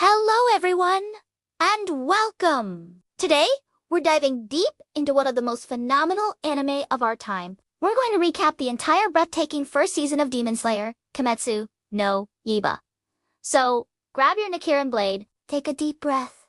Hello, everyone, and welcome! Today, we're diving deep into one of the most phenomenal anime of our time. We're going to recap the entire breathtaking first season of Demon Slayer, Kimetsu no Yaiba. So, grab your Nichiren blade, take a deep breath,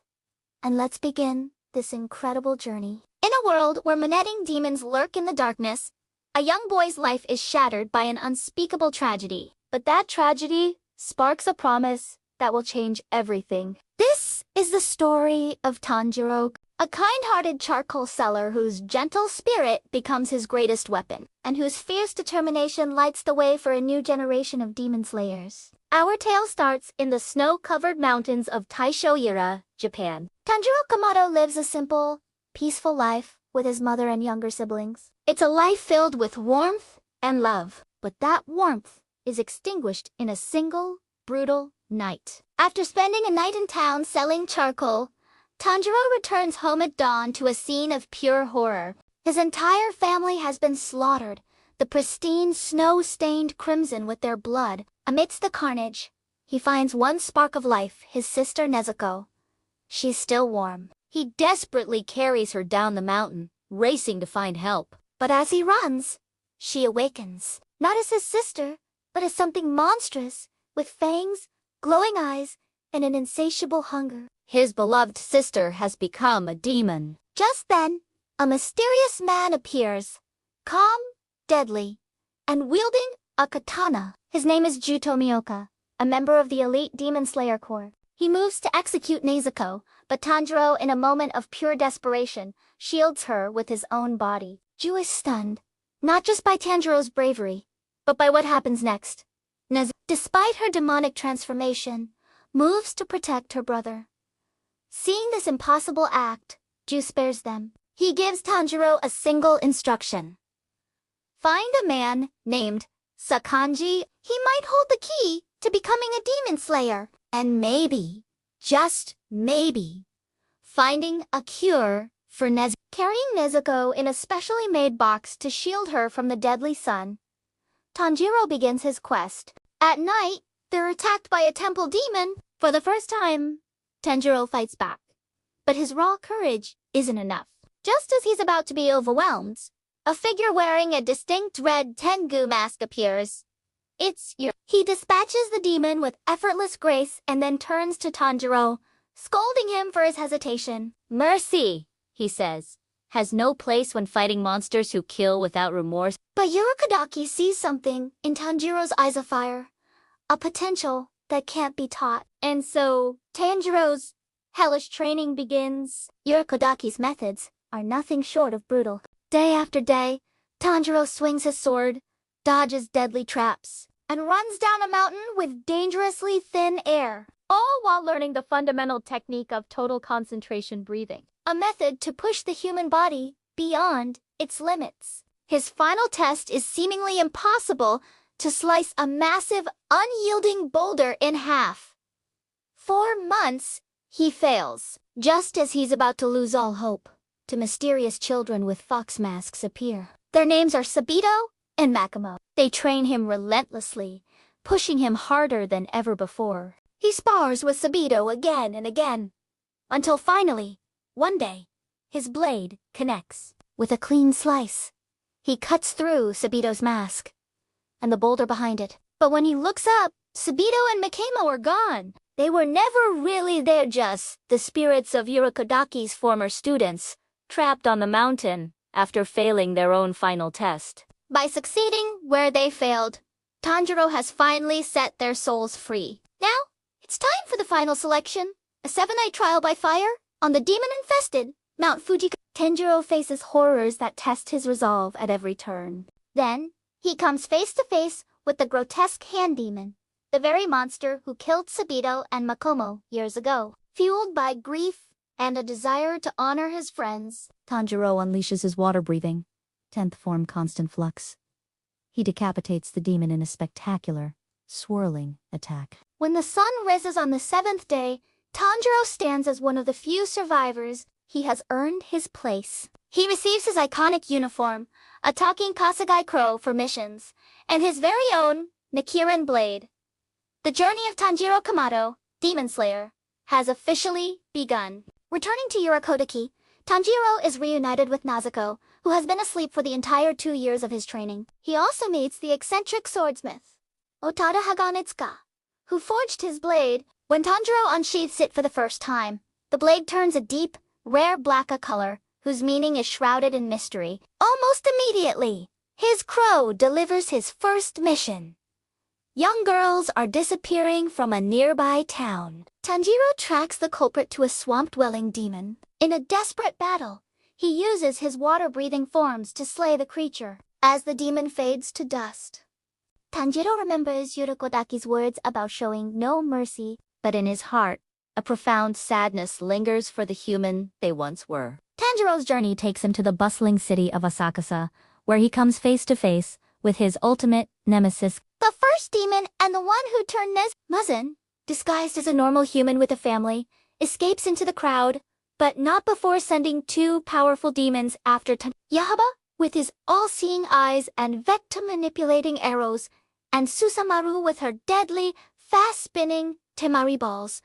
and let's begin this incredible journey. In a world where menacing demons lurk in the darkness, a young boy's life is shattered by an unspeakable tragedy. But that tragedy sparks a promise that will change everything. This is the story of Tanjiro, a kind-hearted charcoal seller whose gentle spirit becomes his greatest weapon, and whose fierce determination lights the way for a new generation of demon slayers. Our tale starts in the snow-covered mountains of Taisho-Yura, Japan. Tanjiro Kamado lives a simple, peaceful life with his mother and younger siblings. It's a life filled with warmth and love, but that warmth is extinguished in a single, brutal night. After spending a night in town selling charcoal, Tanjiro returns home at dawn to a scene of pure horror. His entire family has been slaughtered, the pristine snow-stained crimson with their blood. Amidst the carnage, he finds one spark of life, his sister Nezuko. She's still warm. He desperately carries her down the mountain, racing to find help. But as he runs, she awakens, not as his sister, but as something monstrous, with fangs, glowing eyes, and an insatiable hunger. His beloved sister has become a demon. Just then, a mysterious man appears, calm, deadly, and wielding a katana. His name is Juto Mioka, a member of the elite Demon Slayer Corps. He moves to execute Nezuko, but Tanjiro, in a moment of pure desperation, shields her with his own body. Ju is stunned, not just by Tanjiro's bravery, but by what happens next. Nezuko, despite her demonic transformation, moves to protect her brother. Seeing this impossible act, Ju spares them. He gives Tanjiro a single instruction. Find a man named Sakanji. He might hold the key to becoming a demon slayer. And maybe, just maybe, finding a cure for Nezuko. Carrying Nezuko in a specially made box to shield her from the deadly sun, Tanjiro begins his quest. At night, they're attacked by a temple demon. For the first time, Tanjiro fights back. But his raw courage isn't enough. Just as he's about to be overwhelmed, a figure wearing a distinct red Tengu mask appears. It's Yuri. He dispatches the demon with effortless grace and then turns to Tanjiro, scolding him for his hesitation. Mercy, he says, has no place when fighting monsters who kill without remorse. But Urokodaki sees something in Tanjiro's eyes of fire, a potential that can't be taught. And so, Tanjiro's hellish training begins. Urokodaki's methods are nothing short of brutal. Day after day, Tanjiro swings his sword, dodges deadly traps, and runs down a mountain with dangerously thin air, all while learning the fundamental technique of total concentration breathing, a method to push the human body beyond its limits. His final test is seemingly impossible: to slice a massive, unyielding boulder in half. 4 months, he fails. Just as he's about to lose all hope, two mysterious children with fox masks appear. Their names are Sabito and Makimo. They train him relentlessly, pushing him harder than ever before. He spars with Sabito again and again, until finally, one day, his blade connects. With a clean slice, he cuts through Sabito's mask and the boulder behind it. But when he looks up, Sabito and Makimo are gone. They were never really there, just the spirits of Urokodaki's former students, trapped on the mountain after failing their own final test. By succeeding where they failed, Tanjiro has finally set their souls free. Now, it's time for the final selection, a 7-night trial by fire on the demon-infested Mount Fuji. Tanjiro faces horrors that test his resolve at every turn. Then, he comes face to face with the grotesque hand demon, the very monster who killed Sabito and Makomo years ago. Fueled by grief and a desire to honor his friends, Tanjiro unleashes his water-breathing, 10th form constant flux. He decapitates the demon in a spectacular, swirling attack. When the sun rises on the 7th day, Tanjiro stands as one of the few survivors. He has earned his place. He receives his iconic uniform, a talking Kasagai crow for missions, and his very own Nichiren blade. The journey of Tanjiro Kamado, Demon Slayer, has officially begun. Returning to Urakodaki, Tanjiro is reunited with Nezuko, who has been asleep for the entire 2 years of his training. He also meets the eccentric swordsmith, Otada Haganitsuka, who forged his blade. When Tanjiro unsheaths it for the first time, the blade turns a deep, rare black color, whose meaning is shrouded in mystery. Almost immediately, his crow delivers his first mission. Young girls are disappearing from a nearby town. Tanjiro tracks the culprit to a swamp-dwelling demon. In a desperate battle, he uses his water-breathing forms to slay the creature. As the demon fades to dust, Tanjiro remembers Urakodaki's words about showing no mercy, but in his heart, a profound sadness lingers for the human they once were. Tanjiro's journey takes him to the bustling city of Asakusa, where he comes face to face with his ultimate nemesis. The first demon and the one who turned Muzan, disguised as a normal human with a family, escapes into the crowd, but not before sending 2 powerful demons after Yahaba, with his all-seeing eyes and vector-manipulating arrows, and Susamaru with her deadly, fast-spinning Temari balls,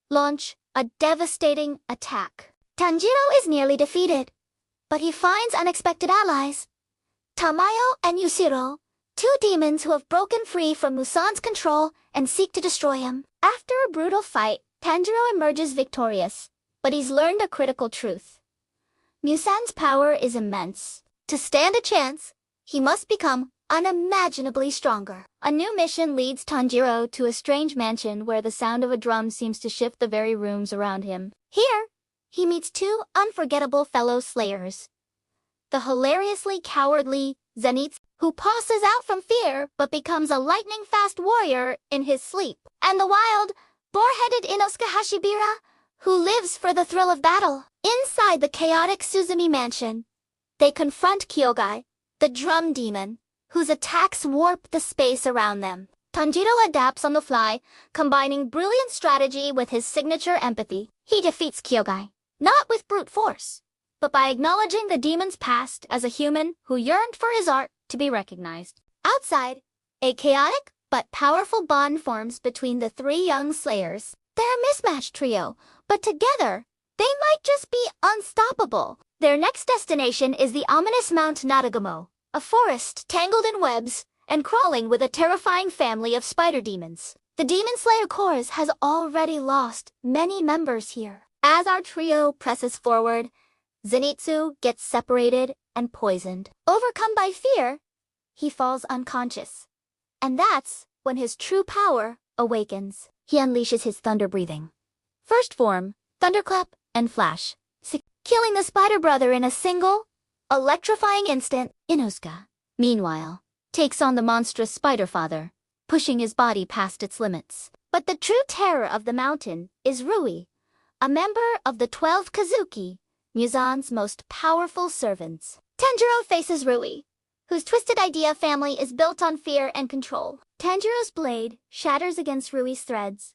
launch a devastating attack. Tanjiro is nearly defeated, but he finds unexpected allies. Tamayo and Yushiro, 2 demons who have broken free from Musan's control and seek to destroy him. After a brutal fight, Tanjiro emerges victorious, but he's learned a critical truth. Musan's power is immense. To stand a chance, he must become unimaginably stronger. A new mission leads Tanjiro to a strange mansion where the sound of a drum seems to shift the very rooms around him. Here, he meets 2 unforgettable fellow slayers. The hilariously cowardly Zenitsu, who passes out from fear but becomes a lightning-fast warrior in his sleep, and the wild, boar-headed Inosuke Hashibira, who lives for the thrill of battle. Inside the chaotic Suzumi mansion, they confront Kyogai, the drum demon, whose attacks warp the space around them. Tanjiro adapts on the fly, combining brilliant strategy with his signature empathy. He defeats Kyogai, not with brute force, but by acknowledging the demon's past as a human who yearned for his art to be recognized. Outside, a chaotic but powerful bond forms between the 3 young slayers. They're a mismatched trio, but together, they might just be unstoppable. Their next destination is the ominous Mount Nadagamo, a forest tangled in webs and crawling with a terrifying family of spider demons. The Demon Slayer Corps has already lost many members here. As our trio presses forward, Zenitsu gets separated and poisoned. Overcome by fear, he falls unconscious. And that's when his true power awakens. He unleashes his thunder breathing. First form, thunderclap, and flash, killing the spider brother in a single, electrifying instant. Inosuke, meanwhile, takes on the monstrous spider father, pushing his body past its limits. But the true terror of the mountain is Rui, a member of the 12 Kazuki, Muzan's most powerful servants. Tanjiro faces Rui, whose twisted idea family is built on fear and control. Tanjiro's blade shatters against Rui's threads.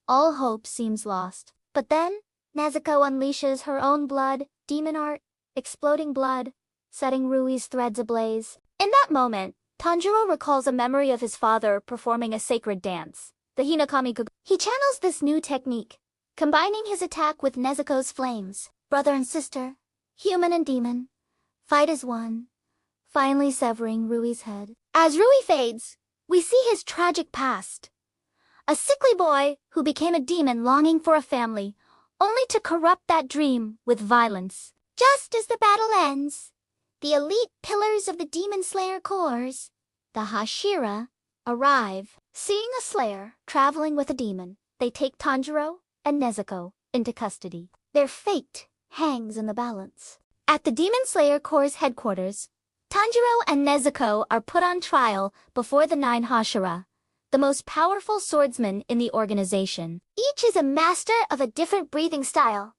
All hope seems lost. But then, Nezuko unleashes her own blood, demon art, exploding blood, setting Rui's threads ablaze. In that moment, Tanjiro recalls a memory of his father performing a sacred dance, the Hinokami Kugo. He channels this new technique, combining his attack with Nezuko's flames. Brother and sister, human and demon, fight as one, finally severing Rui's head. As Rui fades, we see his tragic past. A sickly boy who became a demon longing for a family, only to corrupt that dream with violence. Just as the battle ends, the elite pillars of the Demon Slayer Corps, the Hashira, arrive. Seeing a slayer traveling with a demon, they take Tanjiro and Nezuko into custody. Their fate hangs in the balance. At the Demon Slayer Corps' headquarters, Tanjiro and Nezuko are put on trial before the 9 Hashira, the most powerful swordsmen in the organization. Each is a master of a different breathing style: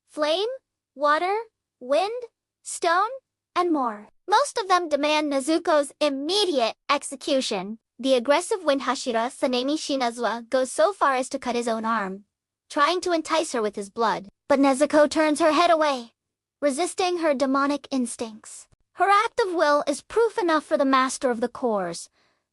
flame, water, wind, stone, and more. Most of them demand Nezuko's immediate execution. The aggressive Wind Hashira, Sanemi Shinazuwa, goes so far as to cut his own arm, trying to entice her with his blood. But Nezuko turns her head away, resisting her demonic instincts. Her act of will is proof enough for the master of the Corps,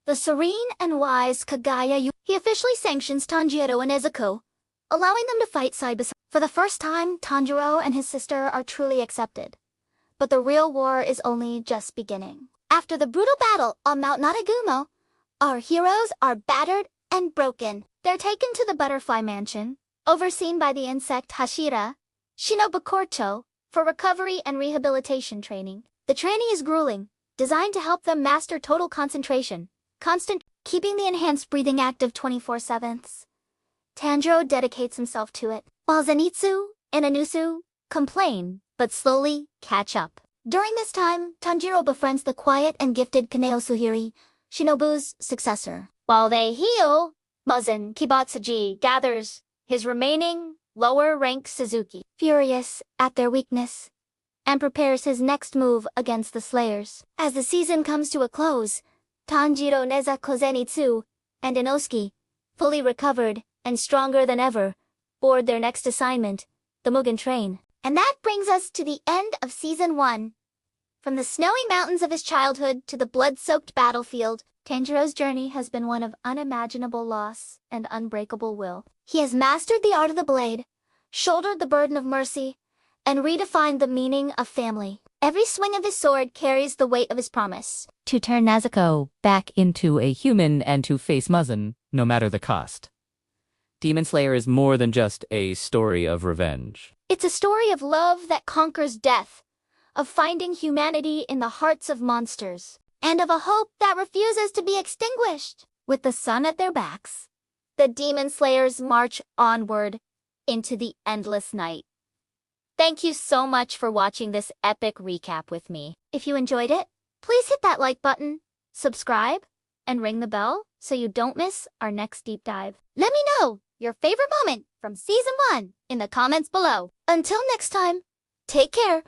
the serene and wise Kagaya Yu. He officially sanctions Tanjiro and Nezuko, allowing them to fight side by side. For the first time, Tanjiro and his sister are truly accepted. But the real war is only just beginning. After the brutal battle on Mount Naragumo, our heroes are battered and broken. They're taken to the Butterfly Mansion, overseen by the insect Hashira, Shinobukorcho, for recovery and rehabilitation training. The training is grueling, designed to help them master total concentration, keeping the enhanced breathing active 24/7. Tanjiro dedicates himself to it, while Zenitsu and Anusu complain, but slowly catch up. During this time, Tanjiro befriends the quiet and gifted Kaneo Suhiri, Shinobu's successor. While they heal, Muzan Kibatsuji gathers his remaining lower-ranked Suzuki, furious at their weakness, and prepares his next move against the Slayers. As the season comes to a close, Tanjiro, Nezuko, Zenitsu, and Inosuke, fully recovered and stronger than ever, board their next assignment, the Mugen Train. And that brings us to the end of Season 1. From the snowy mountains of his childhood to the blood-soaked battlefield, Tanjiro's journey has been one of unimaginable loss and unbreakable will. He has mastered the art of the blade, shouldered the burden of mercy, and redefined the meaning of family. Every swing of his sword carries the weight of his promise to turn Nezuko back into a human and to face Muzan, no matter the cost. Demon Slayer is more than just a story of revenge. It's a story of love that conquers death, of finding humanity in the hearts of monsters, and of a hope that refuses to be extinguished. With the sun at their backs, the Demon Slayers march onward into the endless night. Thank you so much for watching this epic recap with me. If you enjoyed it, please hit that like button, subscribe, and ring the bell so you don't miss our next deep dive. Let me know your favorite moment from Season 1 in the comments below. Until next time, take care.